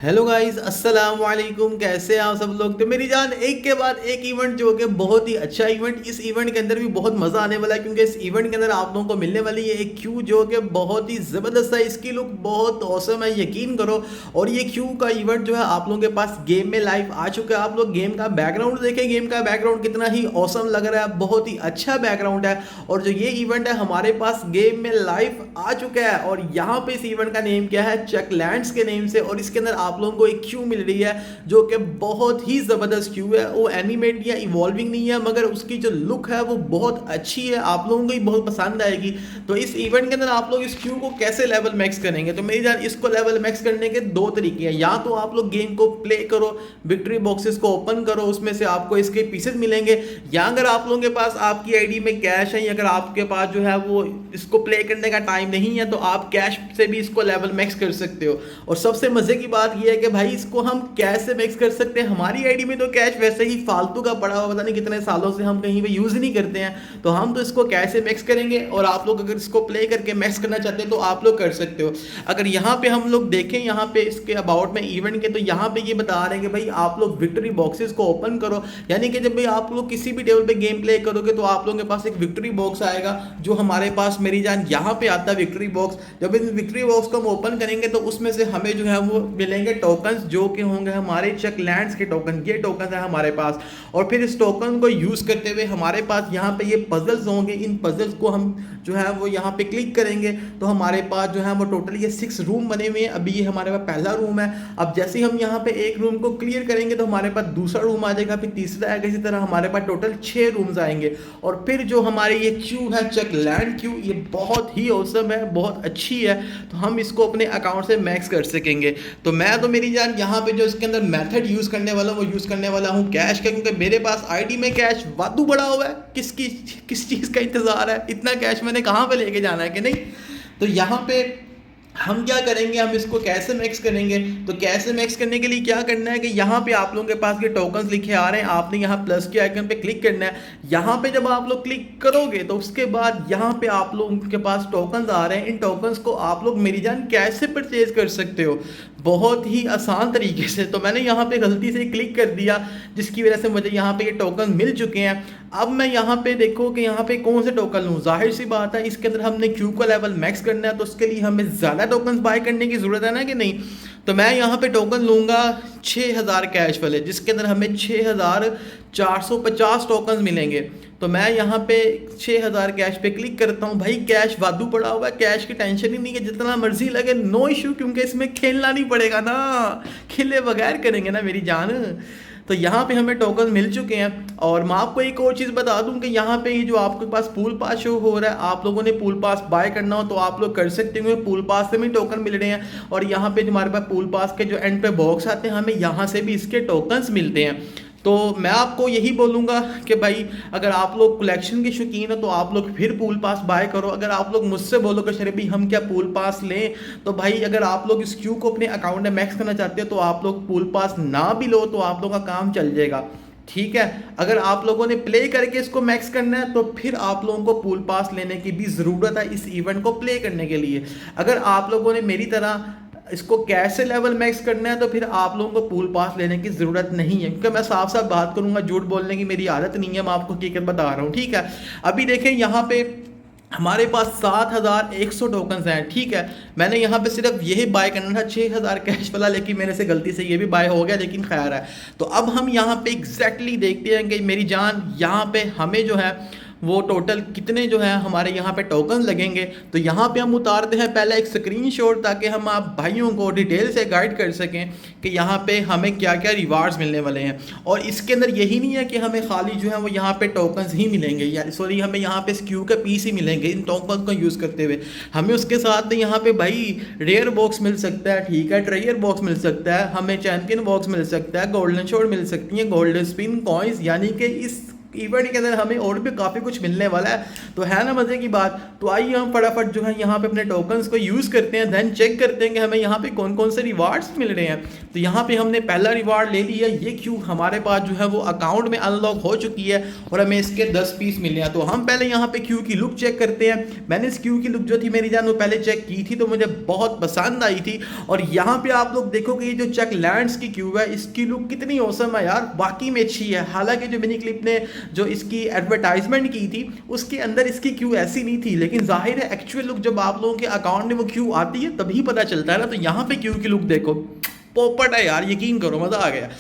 Hello guys, अस्सलाम वालेकुम। कैसे हैं आप सब लोग। तो मेरी जान, एक के बाद एक इवेंट जो कि बहुत ही अच्छा इवेंट, इस इवेंट के अंदर भी बहुत मज़ा आने वाला है क्योंकि इस इवेंट के अंदर आप लोगों को मिलने वाली है एक क्यू जो कि बहुत ही ज़बरदस्त है। इसकी लुक बहुत औसम है, यकीन करो। और ये क्यू का इवेंट जो है आप लोगों के पास गेम में लाइव आ चुका है। आप लोग गेम का बैकग्राउंड देखें, गेम का बैकग्राउंड कितना ही औसम लग रहा है, बहुत ही अच्छा बैकग्राउंड है। और जो ये इवेंट है हमारे पास गेम में लाइव आ चुका है। और यहाँ पे इस इवेंट का नेम क्या है, चेकलैंड्स के नेम से। और इसके अंदर आप लोगों को एक क्यू मिल रही है जो कि बहुत ही जबरदस्त क्यू है। वो एनिमेट या इवॉल्विंग नहीं है, मगर उसकी जो लुक है वो बहुत अच्छी है, आप लोगों को ही बहुत पसंद आएगी। तो इस इवेंट के अंदर आप लोग इस क्यू को कैसे लेवल मैक्स करेंगे, तो मेरी जान इसको लेवल मैक्स करने के दो तरीके हैं। या तो आप लोग गेम को प्ले करो, विक्ट्री बॉक्सेस को ओपन करो, उसमें से आपको इसके पीसेस मिलेंगे। या अगर आप लोगों के पास आपकी आईडी में कैश है, या अगर आपके पास जो है वो इसको प्ले करने का टाइम नहीं है, तो आप कैश से भी इसको लेवल मैक्स कर सकते हो। और सबसे मजे की बात यह है कि भाई इसको हम कैश से मैक्स कर सकते हैं। हमारी आईडी में तो कैश वैसे ही फालतू का पड़ा हुआ, पता नहीं कितने सालों से हम कहीं पे यूज ही नहीं करते हैं, तो हम तो इसको कैश से मैक्स करेंगे। और आप लोग अगर इसको प्ले करके मैक्स करना चाहते हैं तो आप लोग कर सकते हो। अगर यहाँ पे हम लोग देखें, यहाँ पे इसके अबाउट में इवेंट के, तो यहाँ पे ये बता रहे हैं कि भाई आप लोग विक्ट्री बॉक्सेस को ओपन करो। यानी कि जब भी आप लोग किसी भी टेबल पे गेम प्ले करोगे तो आप लोगों के पास एक विक्ट्री बॉक्स आएगा, जो हमारे पास मेरी जान यहाँ पे आता है विक्ट्री बॉक्स। जब इन विक्ट्री बॉक्स को हम ओपन करेंगे तो उसमें से हमें जो है वो मिलेंगे टोकन, जो कि होंगे हमारे चेकलैंड्स के टोकन। ये टोकन है हमारे पास। और फिर इस टोकन को यूज करते हुए हमारे पास यहाँ पे ये पजल्स होंगे। इन पजल्स को हम जो है वो यहाँ पे क्लिक करेंगे तो हमारे पास जो है वो टोटल ये 6 रूम बने हुए हैं। अभी ये हमारे पास पहला रूम है। अब जैसे ही हम यहाँ पे एक रूम को क्लियर करेंगे तो हमारे पास दूसरा रूम आ जाएगा, फिर तीसरा आएगा। इसी तरह हमारे पास टोटल 6 रूम्स आएंगे। और फिर जो हमारे ये क्यू है, चेकलैंड क्यू, ये बहुत ही औसम है, बहुत अच्छी है। तो हम इसको अपने अकाउंट से मैक्स कर सकेंगे। तो मैं तो मेरी जान यहाँ पे जो इसके अंदर मेथड यूज करने वाला हूँ वो यूज करने वाला हूँ कैश का, क्योंकि मेरे पास आईडी में कैश वादू बड़ा हुआ है। किस चीज़ का इंतजार है, इतना कैश मैंने कहाँ पे लेके जाना है कि नहीं। तो यहाँ पे हम क्या करेंगे, हम इसको कैसे मैक्स करेंगे। तो कैसे मैक्स करने के लिए क्या करना है कि यहाँ पे आप लोगों के पास ये टोकन्स लिखे आ रहे हैं, आपने यहाँ प्लस के आइकन पे क्लिक करना है। यहाँ पे जब आप लोग क्लिक करोगे तो उसके बाद यहाँ पे आप लोगों के पास टोकन्स आ रहे हैं। इन टोकन्स को आप लोग मेरी जान कैसे परचेज कर सकते हो, बहुत ही आसान तरीके से। तो मैंने यहाँ पे गलती से क्लिक कर दिया, जिसकी वजह से मुझे यहाँ पे ये टोकन मिल चुके हैं। अब मैं यहाँ पे देखो कि यहाँ पे कौन से टोकन लूँ। जाहिर सी बात है, इसके अंदर हमने क्यू का लेवल मैक्स करना है, तो उसके लिए हमें ज़्यादा टोकन बाय करने की ज़रूरत है ना कि नहीं। तो मैं यहाँ पे टोकन लूँगा 6000 कैश वाले, जिसके अंदर हमें 6450 टोकन मिलेंगे। तो मैं यहाँ पे 6000 कैश पे क्लिक करता हूँ। भाई कैश वादू पड़ा हुआ है, कैश की टेंशन ही नहीं है, जितना मर्जी लगे नो इशू, क्योंकि इसमें खेलना नहीं पड़ेगा ना, खेले बगैर करेंगे ना मेरी जान। तो यहाँ पे हमें टोकन मिल चुके हैं। और मैं आपको एक और चीज़ बता दूं कि यहाँ पे ये जो आपके पास पूल पास शो हो रहा है, आप लोगों ने पूल पास बाय करना हो तो आप लोग कर सकते हो। पूल पास से भी टोकन मिल रहे हैं। और यहाँ पे जो हमारे पास पूल पास के जो एंड पे बॉक्स आते हैं, हमें यहाँ से भी इसके टोकन्स मिलते हैं। तो मैं आपको यही बोलूँगा कि भाई अगर आप लोग कलेक्शन के शौकीन हो तो आप लोग फिर पूल पास बाय करो। अगर आप लोग मुझसे बोलोगे शरीफ भाई हम क्या पूल पास लें, तो भाई अगर आप लोग इस क्यू को अपने अकाउंट में मैक्स करना चाहते हो तो आप लोग पूल पास ना भी लो तो आप लोगों का काम चल जाएगा, ठीक है। अगर आप लोगों ने प्ले करके इसको मैक्स करना है तो फिर आप लोगों को पूल पास लेने की भी ज़रूरत है इस इवेंट को प्ले करने के लिए। अगर आप लोगों ने मेरी तरह इसको कैसे लेवल मैक्स करना है तो फिर आप लोगों को पूल पास लेने की ज़रूरत नहीं है, क्योंकि मैं साफ साफ बात करूंगा, झूठ बोलने की मेरी आदत नहीं है, मैं आपको हकीकत बता रहा हूँ, ठीक है। अभी देखें यहाँ पे हमारे पास 7100 टोकन्स हैं, ठीक है। मैंने यहाँ पे सिर्फ यही बाय करना था 6000 कैश वाला, लेकिन मेरे से गलती से ये भी बाय हो गया, लेकिन खैर है। तो अब हम यहाँ पे एग्जैक्टली देखते हैं कि मेरी जान यहाँ पे हमें जो है वो टोटल कितने जो है हमारे यहाँ पे टोकन लगेंगे। तो यहाँ पे हम उतारते हैं पहले एक स्क्रीनशॉट, ताकि हम आप भाइयों को डिटेल से गाइड कर सकें कि यहाँ पे हमें क्या क्या रिवार्ड्स मिलने वाले हैं। और इसके अंदर यही नहीं है कि हमें खाली जो है वो यहाँ पे टोकन्स ही मिलेंगे, या सॉरी हमें यहाँ पे स्क्यू के पीस ही मिलेंगे इन टोकन को यूज़ करते हुए। हमें उसके साथ में यहाँ पे भाई रेयर बॉक्स मिल सकता है, ठीक है, ट्रेयर बॉक्स मिल सकता है, हमें चैंपियन बॉक्स मिल सकता है, गोल्डन शॉट मिल सकती है, गोल्डन स्पिन कॉइन्स, यानी कि इस इवेंट के अंदर हमें और भी काफ़ी कुछ मिलने वाला है, तो है ना मज़े की बात। तो आइए हम फटाफट जो है यहाँ पे अपने टोकन्स को यूज़ करते हैं, देन चेक करते हैं कि हमें यहाँ पे कौन कौन से रिवार्ड्स मिल रहे हैं। तो यहाँ पे हमने पहला रिवार्ड ले लिया, ये क्यू हमारे पास जो है वो अकाउंट में अनलॉक हो चुकी है और हमें इसके 10 पीस मिले हैं। तो हम पहले यहाँ पे क्यू की लुक चेक करते हैं। मैंने इस क्यू की लुक जो थी मेरी जान वो पहले चेक की थी, तो मुझे बहुत पसंद आई थी। और यहाँ पे आप लोग देखोगे ये जो चेक लैंड्स की क्यू है, इसकी लुक कितनी औसम है यार, वाकई में अच्छी है। हालांकि जो मिनी क्लिप ने जो इसकी एडवर्टाइजमेंट की थी उसके अंदर इसकी क्यू ऐसी नहीं थी, लेकिन जाहिर है एक्चुअल लुक जब आप लोगों के अकाउंट में वो क्यू आती है तभी पता चलता है ना। तो यहाँ पे क्यू की लुक देखो, पोपट है यार, यकीन करो मज़ा आ गया।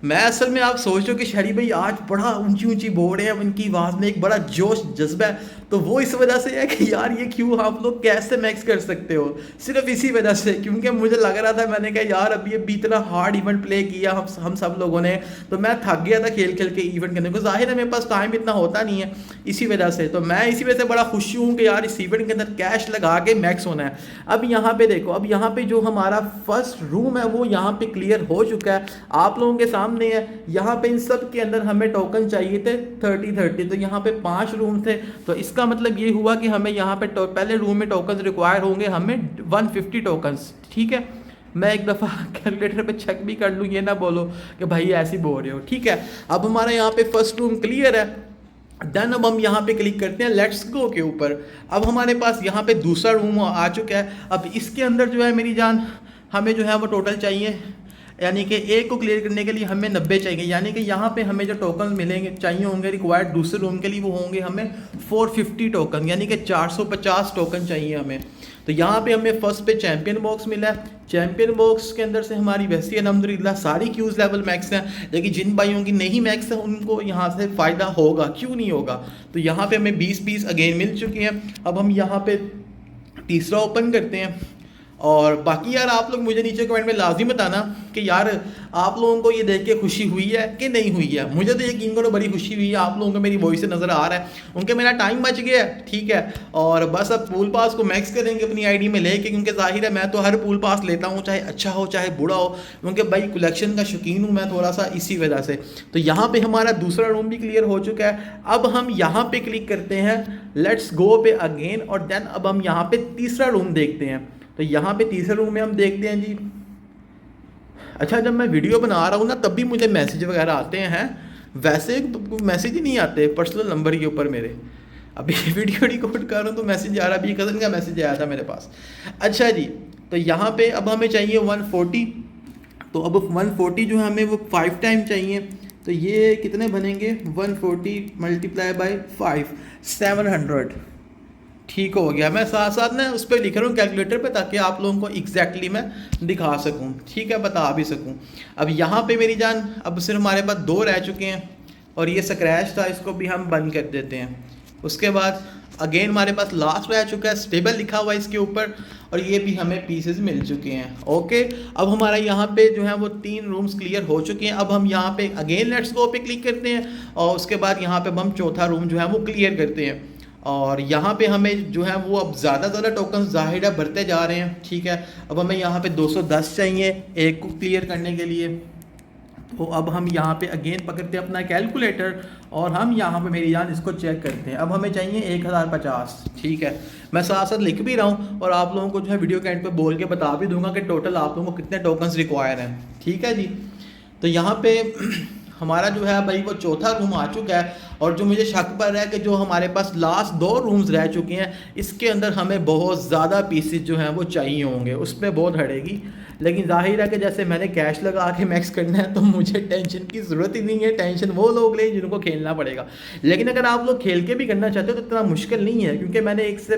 मैं असल में आप सोचो कि शरीफ भाई आज बड़ा ऊंची ऊंची बोर्ड है, उनकी आवाज़ में एक बड़ा जोश जज्बा है, तो वो इस वजह से है कि यार ये क्यों आप लोग कैसे मैक्स कर सकते हो, सिर्फ इसी वजह से। क्योंकि मुझे लग रहा था, मैंने कहा यार अभी ये इतना हार्ड इवेंट प्ले किया हम सब लोगों ने, तो मैं थक गया था खेल खेल के इवेंट करने को। जाहिर है मेरे पास टाइम इतना होता नहीं है इसी वजह से, तो मैं इसी वजह से बड़ा खुश हूँ कि यार इस इवेंट के अंदर कैश लगा के मैक्स होना है। अब यहाँ पे देखो, अब यहाँ पे जो हमारा फर्स्ट रूम है वो यहाँ पे क्लियर हो चुका है, आप लोगों के सामने है। यहाँ पे इन सब के अंदर हमें टोकन चाहिए थे 30, तो यहाँ पे 5 रूम थे। तो इसका मतलब ये हुआ कि हमें यहाँ पे पहले रूम में टोकन रिक्वायर होंगे हमें 150 टोकन्स, ठीक है। मैं एक दफ़ा कैलकुलेटर पे चेक भी कर लूँ, ये ना बोलो कि भाई ऐसे बोल रहे हो, ठीक है। अब हमारा यहाँ पे फर्स्ट रूम क्लियर है, देन अब हम यहाँ पे क्लिक करते हैं लेट्स गो के ऊपर। अब हमारे पास यहाँ पे दूसरा रूम आ चुका है। अब इसके अंदर जो है मेरी जान हमें जो है वो टोटल चाहिए, यानी कि एक को क्लियर करने के लिए हमें 90 चाहिए, यानी कि यहाँ पे हमें जो टोकन मिलेंगे चाहिए होंगे रिक्वायर्ड दूसरे रूम के लिए, वो होंगे हमें 450 टोकन, यानी कि 450 टोकन चाहिए हमें। तो यहाँ पे हमें फर्स्ट पे चैंपियन बॉक्स मिला है। चैंपियन बॉक्स के अंदर से हमारी वैसी अल्हम्दुलिल्लाह सारी क्यूज़ लेवल मैक्स हैं, लेकिन जिन भाइयों की नहीं मैक्स है उनको यहाँ से फ़ायदा होगा, क्यों नहीं होगा। तो यहाँ पे हमें 20 पीस अगेन मिल चुके हैं। अब हम यहाँ पे तीसरा ओपन करते हैं। और बाकी यार आप लोग मुझे नीचे कमेंट में लाजिम बताना कि यार आप लोगों को ये देख के खुशी हुई है कि नहीं हुई है। मुझे तो यकीन करो बड़ी खुशी हुई है, आप लोगों को मेरी वॉइस से नज़र आ रहा है, उनके मेरा टाइम बच गया है, ठीक है। और बस अब पूल पास को मैक्स करेंगे अपनी आईडी में लेके, क्योंकि जाहिर है मैं तो हर पूल पास लेता हूँ, चाहे अच्छा हो चाहे बुरा हो, क्योंकि भाई कलेक्शन का शौकीन हूँ मैं थोड़ा सा, इसी वजह से। तो यहाँ पर हमारा दूसरा रूम भी क्लियर हो चुका है। अब हम यहाँ पर क्लिक करते हैं लेट्स गो पे अगेन, और देन अब हम यहाँ पर तीसरा रूम देखते हैं। तो यहाँ पे तीसरे रूम में हम देखते हैं जी। अच्छा, जब मैं वीडियो बना रहा हूँ ना तब भी मुझे मैसेज वगैरह आते हैं, वैसे तो मैसेज ही नहीं आते पर्सनल नंबर के ऊपर मेरे। अभी वीडियो रिकॉर्ड कर रहा हूँ तो मैसेज आ रहा है, अभी कज़न का मैसेज आया था मेरे पास। अच्छा जी, तो यहाँ पे अब हमें चाहिए 140, तो अब 140 जो है हमें वो 5 टाइम चाहिए। तो ये कितने बनेंगे, 140 मल्टीप्लाई बाई 5, 700, ठीक हो गया। मैं साथ साथ ना उस पर लिख रहा हूँ कैलकुलेटर पे, ताकि आप लोगों को एग्जैक्टली मैं दिखा सकूँ, ठीक है, बता भी सकूँ। अब यहाँ पे मेरी जान अब सिर्फ हमारे पास 2 रह चुके हैं, और ये स्क्रैच था, इसको भी हम बंद कर देते हैं। उसके बाद अगेन हमारे पास लास्ट रह चुका है, स्टेबल लिखा हुआ है इसके ऊपर, और ये भी हमें पीसेस मिल चुके हैं। ओके, अब हमारा यहाँ पे जो है वो 3 रूम्स क्लियर हो चुके हैं। अब हम यहाँ पे अगेन लेट्स गो पे क्लिक करते हैं, और उसके बाद यहाँ पे हम चौथा रूम जो है वो क्लियर करते हैं। और यहाँ पे हमें जो है वो अब ज़्यादा टोकन ज़ाहिर है बढ़ते जा रहे हैं, ठीक है। अब हमें यहाँ पे 210 चाहिए एक को क्लियर करने के लिए। तो अब हम यहाँ पे अगेन पकड़ते हैं अपना कैलकुलेटर, और हम यहाँ पे मेरी जान इसको चेक करते हैं। अब हमें चाहिए 1050, ठीक है। मैं साथ साथ लिख भी रहा हूँ, और आप लोगों को जो है वीडियो के एंड पे बोल के बता भी दूंगा कि टोटल आप लोगों को कितने टोकन्स रिक्वायर हैं, ठीक है जी। तो यहाँ पे हमारा जो है भाई वो चौथा रूम आ चुका है, और जो मुझे शक पर है कि जो हमारे पास लास्ट 2 रूम्स रह चुके हैं इसके अंदर हमें बहुत ज़्यादा पीसेस जो हैं वो चाहिए होंगे, उस पर बहुत हटेगी। लेकिन जाहिर है कि जैसे मैंने कैश लगा के मैक्स करना है, तो मुझे टेंशन की ज़रूरत ही नहीं है, टेंशन वो लोग ले जिनको खेलना पड़ेगा। लेकिन अगर आप लोग खेल के भी करना चाहते हो तो इतना मुश्किल नहीं है, क्योंकि मैंने एक से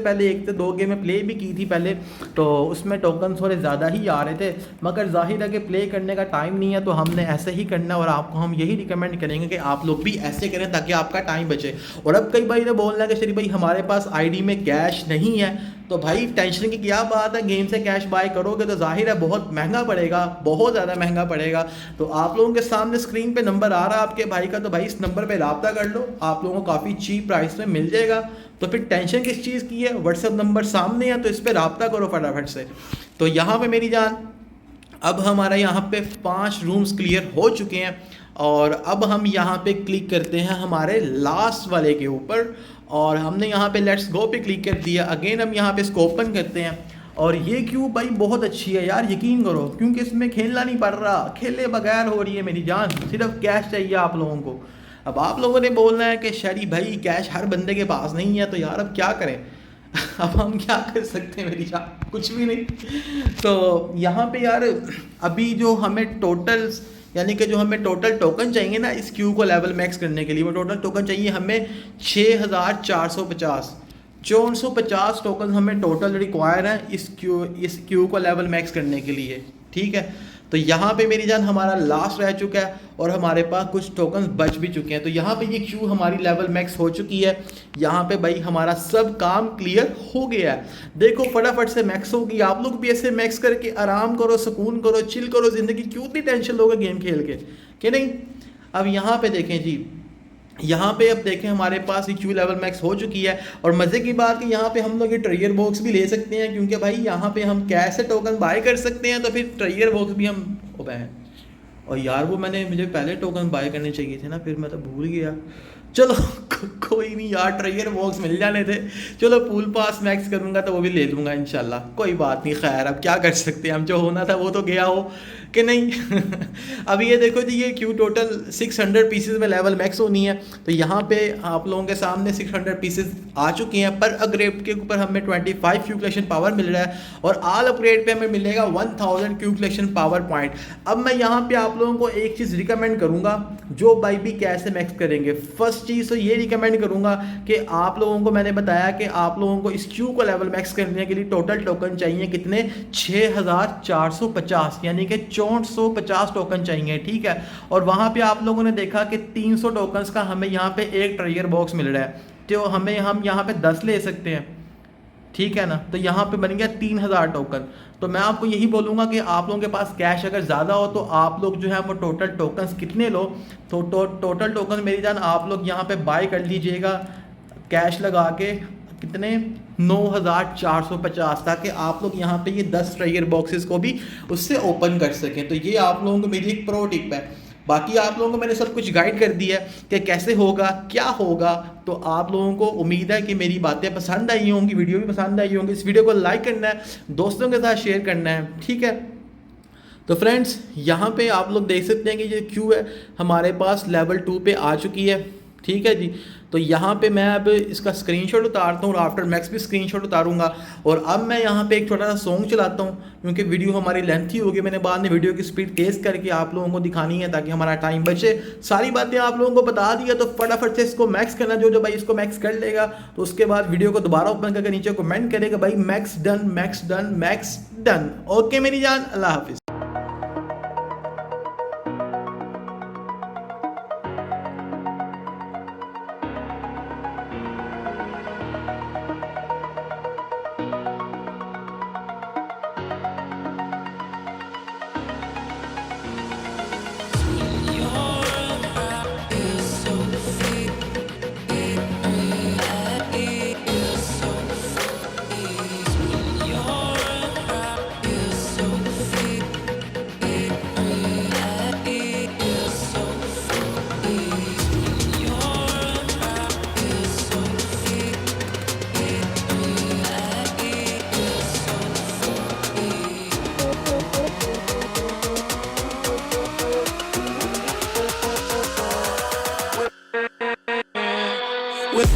2 गेम में प्ले भी की थी पहले, तो उसमें टोकन थोड़े ज़्यादा ही आ रहे थे। मगर जाहिर है कि प्ले करने का टाइम नहीं है, तो हमने ऐसे ही करना, और आपको हम यही रिकमेंड करेंगे कि आप लोग भी ऐसे करें ताकि आपका टाइम बचे। और अब कई भाई ने बोलना कि शरीफ भाई हमारे पास आईडी में कैश नहीं है, तो भाई टेंशन की क्या बात है, गेम से कैश बाय करोगे तो जाहिर है बहुत महंगा पड़ेगा, बहुत ज़्यादा महंगा पड़ेगा। तो आप लोगों के सामने स्क्रीन पे नंबर आ रहा है आपके भाई का, तो भाई इस नंबर पे रब्ता कर लो, आप लोगों को काफ़ी चीप प्राइस में मिल जाएगा। तो फिर टेंशन किस चीज़ की है, व्हाट्सएप नंबर सामने है, तो इस पर रब्ता करो फटाफट से। तो यहाँ पर मेरी जान अब हमारा यहाँ पे 5 रूम्स क्लियर हो चुके हैं और अब हम यहाँ पे क्लिक करते हैं हमारे लास्ट वाले के ऊपर और हमने यहाँ पे लेट्स गो पे क्लिक कर दिया। अगेन हम यहाँ पे इसको ओपन करते हैं और ये क्यू भाई बहुत अच्छी है यार, यकीन करो, क्योंकि इसमें खेलना नहीं पड़ रहा, खेले बगैर हो रही है मेरी जान। सिर्फ कैश चाहिए आप लोगों को। अब आप लोगों ने बोलना है कि शरी भाई कैश हर बंदे के पास नहीं है, तो यार अब क्या करें अब हम क्या कर सकते हैं मेरी जान, कुछ भी नहीं। तो यहाँ पे यार अभी जो हमें टोटल यानी कि जो हमें टोटल टोकन चाहिए ना इस क्यू को लेवल मैक्स करने के लिए, वो टोटल टोकन चाहिए हमें 6450। 450 टोकन हमें टोटल रिक्वायर है इस क्यू को लेवल मैक्स करने के लिए, ठीक है। तो यहाँ पे मेरी जान हमारा लास्ट रह चुका है और हमारे पास कुछ टोकन बच भी चुके हैं। तो यहाँ पे ये क्यू हमारी लेवल मैक्स हो चुकी है। यहाँ पे भाई हमारा सब काम क्लियर हो गया है। देखो फटाफट से मैक्स होगी। आप लोग भी ऐसे मैक्स करके आराम करो, सुकून करो, चिल करो ज़िंदगी। क्यों इतनी टेंशन लोगे गेम खेल के, कि नहीं। अब यहाँ पे देखें जी, यहाँ पे अब देखें हमारे पास ये क्यू लेवल मैक्स हो चुकी है और मज़े की बात कि यहाँ पे हम लोग ये ट्रेजर बॉक्स भी ले सकते हैं, क्योंकि भाई यहाँ पे हम कैश से टोकन बाय कर सकते हैं, तो फिर ट्रेजर बॉक्स भी हम हैं। और यार वो मुझे पहले टोकन बाय करने चाहिए थे ना, फिर मैं तो भूल गया। चलो कोई नहीं यार, ट्रेजर बॉक्स मिल जाने थे। चलो पूल पास मैक्स करूँगा तो वो भी ले लूँगा इंशाल्लाह, कोई बात नहीं। खैर अब क्या कर सकते हैं हम, जो होना था वो तो गया हो कि नहीं। अब ये देखो जी, ये क्यू टोटल 600 पीसेस में लेवल मैक्स होनी है। तो यहाँ पे आप लोगों के सामने 600 पीसेस आ चुके हैं। पर अपग्रेड के ऊपर हमें 25 क्यू कलेक्शन पावर मिल रहा है और ऑल अपग्रेड पे हमें मिलेगा 1000 क्यू कलेक्शन पावर पॉइंट। अब मैं यहाँ पे आप लोगों को एक चीज़ रिकमेंड करूँगा, जो भाई भी कैसे मैक्स करेंगे। फर्स्ट चीज़ तो ये रिकमेंड करूँगा कि आप लोगों को मैंने बताया कि आप लोगों को इस क्यू को लेवल मैक्स करने के लिए टोटल टोकन चाहिए कितने, 6450, यानी कि 450 टोकन चाहिए, ठीक है। और वहाँ पे आप लोगों ने देखा कि 300 टोकन्स का हमें यहाँ पे एक ट्रेजर बॉक्स मिल रहा है, तो हम यहाँ पे 10 ले सकते हैं, ठीक है ना। तो यहाँ पे बन गया 3000 टोकन। तो मैं आपको यही बोलूँगा कि आप लोगों के पास कैश अगर ज़्यादा हो तो आप लोग जो है वो टोटल टोकन्स कितने लो, तो टोटल टोकन मेरी जान आप लोग यहाँ पे बाय कर लीजिएगा कैश लगा के, कितने 9450, ताकि आप लोग यहाँ पे ये 10 ट्रेजर बॉक्सेस को भी उससे ओपन कर सकें। तो ये आप लोगों को मेरी एक प्रो टिप है। बाकी आप लोगों को मैंने सब कुछ गाइड कर दिया है कि कैसे होगा, क्या होगा। तो आप लोगों को उम्मीद है कि मेरी बातें पसंद आई होंगी, वीडियो भी पसंद आई होंगी। इस वीडियो को लाइक करना है, दोस्तों के साथ शेयर करना है, ठीक है। तो फ्रेंड्स यहाँ पे आप लोग देख सकते हैं कि ये क्यू है हमारे पास लेवल 2 पे आ चुकी है, ठीक है जी। तो यहाँ पे मैं अब इसका स्क्रीनशॉट उतारता हूँ और आफ्टर मैक्स भी स्क्रीनशॉट उतारूंगा। और अब मैं यहाँ पे एक छोटा सा सॉन्ग चलाता हूँ, क्योंकि वीडियो हमारी लेंथी होगी। मैंने बाद में वीडियो की स्पीड तेज़ करके आप लोगों को दिखानी है ताकि हमारा टाइम बचे। सारी बातें आप लोगों को बता दिया, तो फटाफट से इसको मैक्स करना। जो भाई इसको मैक्स कर लेगा तो उसके बाद वीडियो को दोबारा ओपन करके नीचे कमेंट करेगा भाई max done, max done, max done. Okay मेरी जान, अल्लाह हाफिज़। With